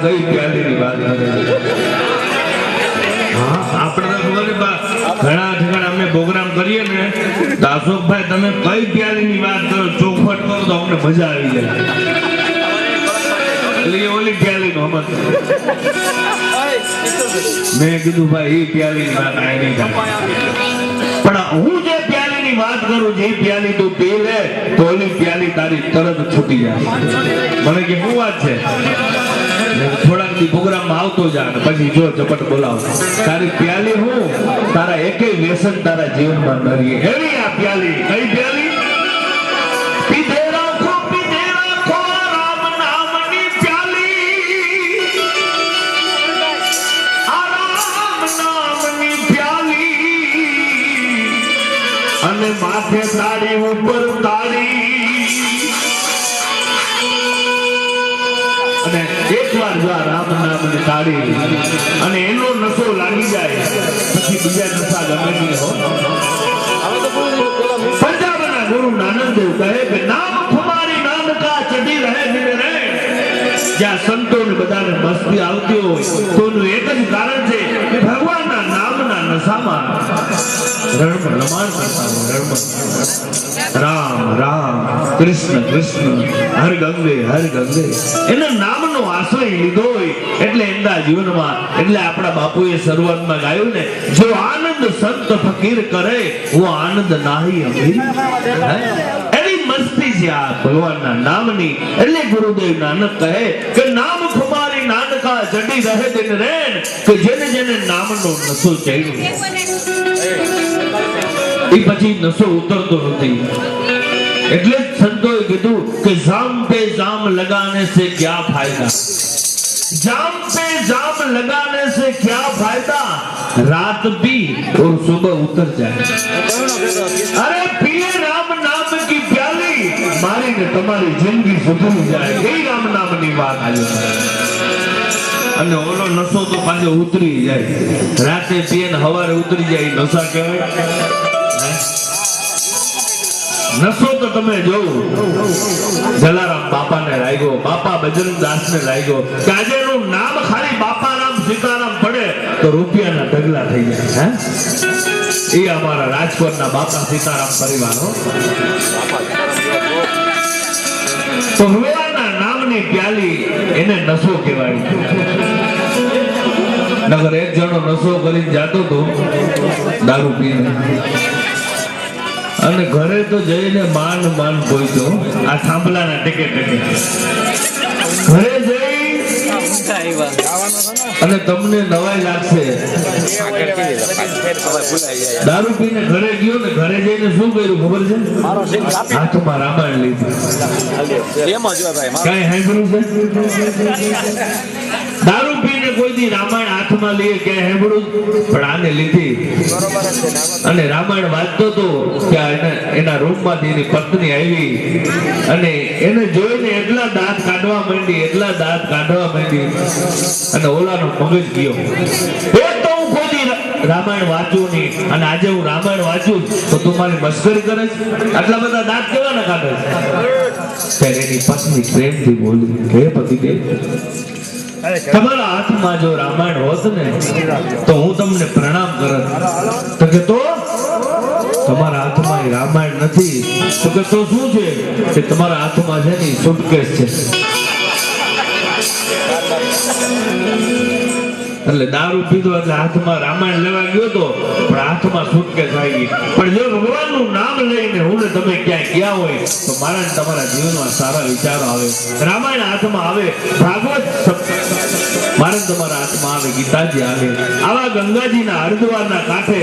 કઈ પ્યાલીની વાત કરે? હા, આપણે તો ખબર ઘણા ઠેકાણા અમે પ્રોગ્રામ કરીએ ને તો અશોકભાઈ તમે કઈ પ્યાલીની વાત કરો, ચોખવટ કરો તો અમને મજા આવી જાય. એટલે ઓલી પ્યાલી નો મેં કીધું ભાઈ એ પ્યાલીની વાત આ નહીં થાય, પણ હું જે પ્યાલીની વાત કરું જે પ્યાલી તું પી લે તો ઓલી પ્યાલી તારી તરત છૂટી જાય. મને કે શું વાત છે? થોડાક દી પ્રોગ્રામમાં આવતો જા પછી જો ઝપટ બોલાવ તારી પ્યાલી હું તારા એકેય વ્યસન તારા જીવનમાં ન રહે એવી આ પ્યાલી. કઈ પ્યાલી? પીધે રાખો રામ નામની પ્યાલી, આ રામ નામની પ્યાલી અને માથે તાળી ઉપર તાળી. અને એકવાર જો રામ નામની તાળી અને એનો નશો લાગી જાય પછી બીજા નશા ગમે નહીં હો. પંજાબના ગુરુ નાનક દેવ કહે કે નામ તમારી નામ કા ચડી રહે દિન રે. જ્યાં સંતો ને બધાને મસ્તી આવતી હોય તો એનું એક જ કારણ છે કે ભગવાનના નામના નશામાં રમણ કરતા હોય. રામ રામ કૃષ્ણ કૃષ્ણ હર ગંગે એના નામનો આશ્રય લીધો હોય એટલે એમના જીવનમાં એટલે આપણા બાપુએ શરૂઆતમાં ગાયું ને જો આનંદ સંત ફકીર કરે वो આનંદ નાહી અમીર. એની મસ્તી છે આ ભગવાનના નામની. એટલે ગુરુદેવ નાનક કહે કે નામ ખુમારી નાનકા જડી રહે દિન રેન કે જેને જેને નામનો નશો ચડ્યો એ પછી નશો ઉતરતો નથી. એટલે સંતોએ કીધું કે જામ पे जाम लगाने से क्या फायदा, जाम पे जाम लगाने से क्या फायदा, रात भी और सुबह उतर जाए. अरे पिए राम नाम की प्याली मारी ने तुम्हारी जिंदगी सुधरी जाए. એ રામ નામની વાત આવી અને ઓલો નશો તો પાછો ઉતરી જાય. રાતે પીએ ને સવારે ઉતરી જાય. નશા કહેવાય? નશો તો તમે જોવો જલારામ બાપા ને લાગ્યો, બાપા બજરંગદાસ ને લાગ્યો કે આજે એનું નામ ખાલી બાપા રામ સીતારામ પડે તો રૂપિયાના ઢગલા થઈ જાય. એ અમારા રાજકોટના બાપા સીતારામ પરિવારો. તો ભગવાનના નામની પ્યાલી એને નશો કહેવાય. નગર એક જણો નશો કરીને જાતો હતો દારૂ પીને અને ઘરે તો જઈને માન પહોંચ્યો આ થાંભલાના ટેકે ઘરે જઈ અને તમને નવાઈ લાગશે. દારૂ પીને ઘરે ગયો ને ઘરે જઈને શું કર્યું ખબર છે? હાથમાં રામાયણ લીધી. કઈ સાંભળ્યું છે? દારૂ પીને કોઈ દી રામાયણ હાથમાં લઈએ ક્યાં સાંભળ્યું? પણ આને લીધી અને રામાયણ વાંચતો હતો કે એના રૂમમાંથી એની પત્ની આવી અને એને જોઈને એટલા દાંત કાઢવા માંડી અને ઓલાનો મગજ ગયો. એક તો હું કોઈ રામાયણ વાંચું નહીં અને આજે હું રામાયણ વાંચું તો તું મારી મસ્કરી કરે છે? આટલા બધા દાંત કેવા ના કાઢે છે? ત્યારે એની પત્ની પ્રેમથી બોલી હે પતિદેવ તમારા હાથમાં જો રામાયણ હોત ને તો હું તમને પ્રણામ કરત. તો કે તો તમારા હાથમાં રામાયણ નથી. તો કે તો શું છે? કે તમારા હાથમાં છે ને સુટકેસ છે. એટલે દારૂ પીધો એટલે હાથમાં રામાયણ લેવા ગયો તો પણ હાથમાં સુટકેસ આવી ગઈ. પણ જો ભગવાનનું નામ લઈને હું ને તમે ક્યાંય ગયા હોય તો મારા ને તમારા જીવનમાં સારા વિચારો આવે. રામાયણ હાથમાં આવે, ભાગવત મારા તમારા હાથમાં આવે, ગીતાજી આવે. આવા ગંગાજીના હરિદ્વારના કાંઠે